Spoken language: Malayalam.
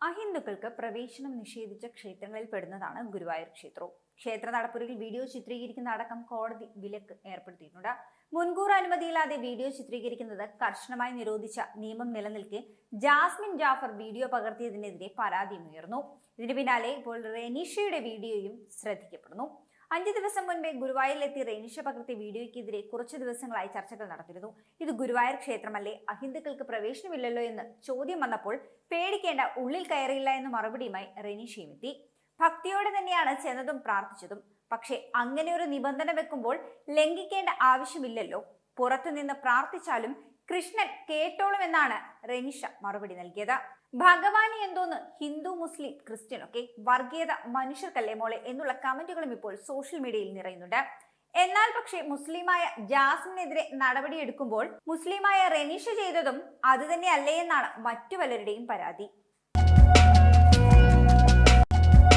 അഹിന്ദുക്കൾക്ക് പ്രവേശനം നിഷേധിച്ച ക്ഷേത്രങ്ങളിൽ പെടുന്നതാണ് ഗുരുവായൂർ ക്ഷേത്രവും. ക്ഷേത്ര നടപ്പുരയിൽ വീഡിയോ ചിത്രീകരിക്കുന്ന അടക്കം കോടതി വിലക്ക് ഏർപ്പെടുത്തിയിട്ടുണ്ട്. മുൻകൂർ അനുമതിയില്ലാതെ വീഡിയോ ചിത്രീകരിക്കുന്നത് കർശനമായി നിരോധിച്ച നിയമം നിലനിൽക്കെ ജാസ്മിൻ ജാഫർ വീഡിയോ പകർത്തിയതിനെതിരെ പരാതിയുയർന്നു. ഇതിന് പിന്നാലെ ഇപ്പോൾ റെനീഷയുടെ വീഡിയോയും ശ്രദ്ധിക്കപ്പെടുന്നു. 5 ദിവസം മുൻപേ ഗുരുവായൂരിലെത്തി റെനീഷ പകർത്തിയ വീഡിയോയ്ക്കെതിരെ കുറച്ചു ദിവസങ്ങളായി ചർച്ചകൾ നടത്തിയിരുന്നു. ഇത് ഗുരുവായൂർ ക്ഷേത്രമല്ലേ, അഹിന്ദുക്കൾക്ക് പ്രവേശനമില്ലല്ലോ എന്ന് ചോദ്യം വന്നപ്പോൾ പേടിക്കേണ്ട, ഉള്ളിൽ കയറിയില്ല എന്ന മറുപടിയുമായി റെനീഷയും എത്തി. ഭക്തിയോടെ തന്നെയാണ് ചെന്നതും പ്രാർത്ഥിച്ചതും. പക്ഷേ അങ്ങനെ ഒരു നിബന്ധന വെക്കുമ്പോൾ ലംഘിക്കേണ്ട ആവശ്യമില്ലല്ലോ. പുറത്തുനിന്ന് പ്രാർത്ഥിച്ചാലും കൃഷ്ണൻ കേട്ടോളുമെന്നാണ് റെനീഷ മറുപടി നൽകിയത്. ഭഗവാനി എന്തോന്ന് ഹിന്ദു, മുസ്ലിം, ക്രിസ്ത്യൻ ഒക്കെ വർഗീയത മനുഷ്യർക്കല്ലേ മോളെ എന്നുള്ള കമന്റുകളും ഇപ്പോൾ സോഷ്യൽ മീഡിയയിൽ നിറയുന്നുണ്ട്. എന്നാൽ പക്ഷേ മുസ്ലിമായ ജാസ്മിനെതിരെ നടപടിയെടുക്കുമ്പോൾ മുസ്ലിമായ റെനീഷ ചെയ്തതും അത് തന്നെ അല്ലേ എന്നാണ് മറ്റു പലരുടെയും പരാതി.